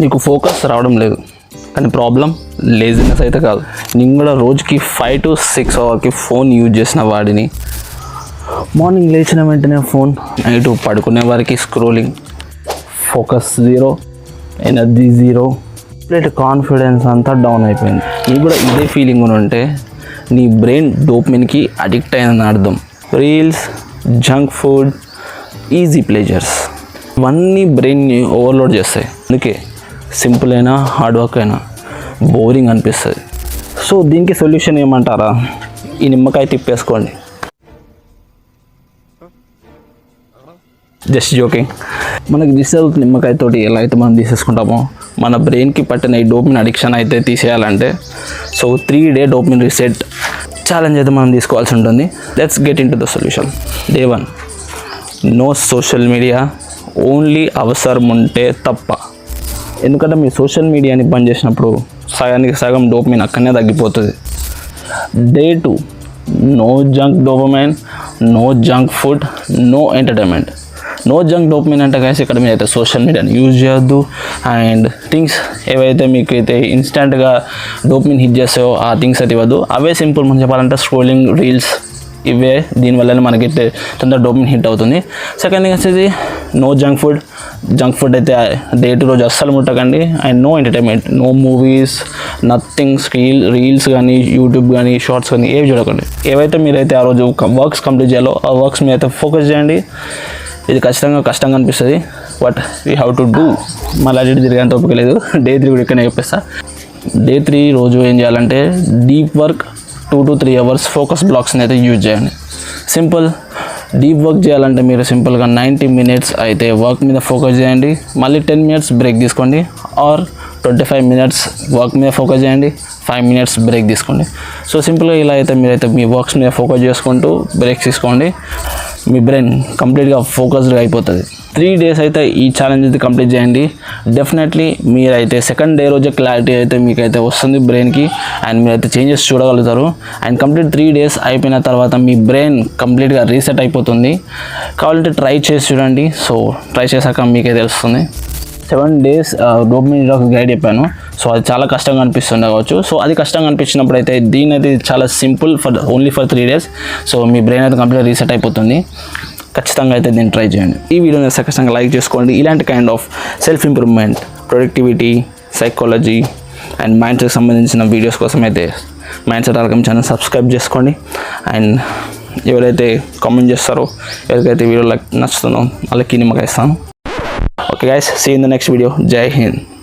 నీకు ఫోకస్ రావడం లేదు, కానీ ప్రాబ్లం లేజినెస్ అయితే కాదు. నేను కూడా రోజుకి 5 to 6 అవర్కి ఫోన్ యూజ్ చేసిన వాడిని. మార్నింగ్ లేచిన వెంటనే ఫోన్, నైట్ పడుకునే వారికి scrolling, focus zero, energy zero, plus confidence అంతా డౌన్ అయిపోయింది. నీకు కూడా ఇదే ఫీలింగ్ ఉంటే నీ బ్రెయిన్ డోపమిన్కి అడిక్ట్ అయిందని అర్థం. Reels, junk food, easy pleasures ఇవన్నీ బ్రెయిన్ని ఓవర్లోడ్ చేస్తాయి. అందుకే సింపుల్ అయినా హార్డ్ వర్క్ అయినా బోరింగ్ అనిపిస్తుంది. సో దీనికి సొల్యూషన్ ఏమంటారా? ఈ నిమ్మకాయ తిప్పేసుకోండి. Just joking. మనకి డిజిటల్ నిమ్మకాయతోటి ఎలా అయితే మనం తీసేసుకుంటామో మన బ్రెయిన్కి పట్టిన ఈ డోపమిన్ అడిక్షన్ అయితే తీసేయాలంటే so 3-day dopamine reset challenge అయితే మనం తీసుకోవాల్సి ఉంటుంది. Let's get into the solution. Day 1, no social media, only అవసరం ఉంటే తప్ప. ఎందుకంటే మీ సోషల్ మీడియాని బంద్ చేసినప్పుడు సగానికి సగం డోపమిన్ అక్కడనే తగ్గిపోతుంది. Day 2, no junk dopamine, no junk food, no entertainment. No junk dopamine అంటే గైస్ ఇక్కడ మీరు అయితే సోషల్ మీడియాని యూజ్ చేయొద్దు. అండ్ థింగ్స్ ఏవైతే మీకు అయితే ఇన్స్టెంట్గా డోపమైన్ హిట్ చేస్తాయో ఆ థింగ్స్ అయితే ఇవ్వద్దు. అవే సింపుల్ మనం చెప్పాలంటే స్క్రోలింగ్, రీల్స్, ఇవే దీనివల్ల మనకైతే తొందర డోపమైన్ హిట్ అవుతుంది. సెకండ్ థింగ్ వచ్చేసి no junk food. Junk food అయితే డే 2 రోజు అస్సలు ముట్టకండి. And no entertainment, no movies, nothing, reels కానీ, యూట్యూబ్ కానీ, షార్ట్స్ కానీ ఏవి చూడకండి. ఏవైతే మీరైతే ఆ రోజు వర్క్స్ కంప్లీట్ చేయాలో ఆ వర్క్స్ మీద అయితే ఫోకస్ చేయండి. ఇది కష్టంగా అనిపిస్తుంది, but we have to do. మళ్ళీ అటు తిరిగేంత ఓపిక లేదు. డే 3 కూడా ఇక్కడనే చెప్పేస్తా. డే 3 రోజు ఏం చేయాలంటే deep work 2 to 3 hours focus బ్లాక్స్ని అయితే యూజ్ చేయండి. సింపుల్. డీప్ వర్క్ చేయాలంటే మీరు సింపుల్గా 90 minutes అయితే వర్క్ మీద ఫోకస్ చేయండి. మళ్ళీ 10 minutes బ్రేక్ తీసుకోండి. ఆర్ 25 minutes వర్క్ మీద ఫోకస్ చేయండి, 5 minutes బ్రేక్ తీసుకోండి. సో సింపుల్గా ఇలా అయితే మీరైతే మీ వర్క్స్ మీద ఫోకస్ చేసుకుంటూ బ్రేక్స్ తీసుకోండి. మీ బ్రెయిన్ కంప్లీట్గా ఫోకస్డ్గా అయిపోతుంది. 3 days అయితే ఈ ఛాలెంజ్ అయితే కంప్లీట్ చేయండి. డెఫినెట్లీ మీరైతే సెకండ్ డే రోజే క్లారిటీ అయితే మీకైతే వస్తుంది బ్రెయిన్కి. అండ్ మీరైతే చేంజెస్ చూడగలుగుతారు. అండ్ కంప్లీట్ 3 days అయిపోయిన తర్వాత మీ బ్రెయిన్ కంప్లీట్గా రీసెట్ అయిపోతుంది. కావాలంటే ట్రై చేసి చూడండి. సో ట్రై చేశాక మీకే తెలుస్తుంది. 7 days డోపమైన్ ఒక గైడ్ చెప్పాను. సో అది చాలా కష్టంగా అనిపిస్తుండే కావచ్చు. సో అది కష్టంగా అనిపించినప్పుడు అయితే దీని అయితే చాలా simple, only for 3 days. So me brain అయితే కంప్లీట్ రీసెట్ అయిపోతుంది. ఖచ్చితంగా అయితే దీన్ని ట్రై చేయండి. ఈ వీడియోని ఖచ్చితంగా లైక్ చేసుకోండి. ఇలాంటి kind of self improvement, productivity, psychology and mind సెట్కి సంబంధించిన వీడియోస్ కోసం అయితే mind set Alkem channel subscribe చేసుకోండి. అండ్ ఎవరైతే కామెంట్ చేస్తారో, ఎవరికైతే వీడియో నచ్చుతుందో వాళ్ళకి నిమ్మకాయ ఇస్తాను. Okay guys, see you in the next video. Jai Hind.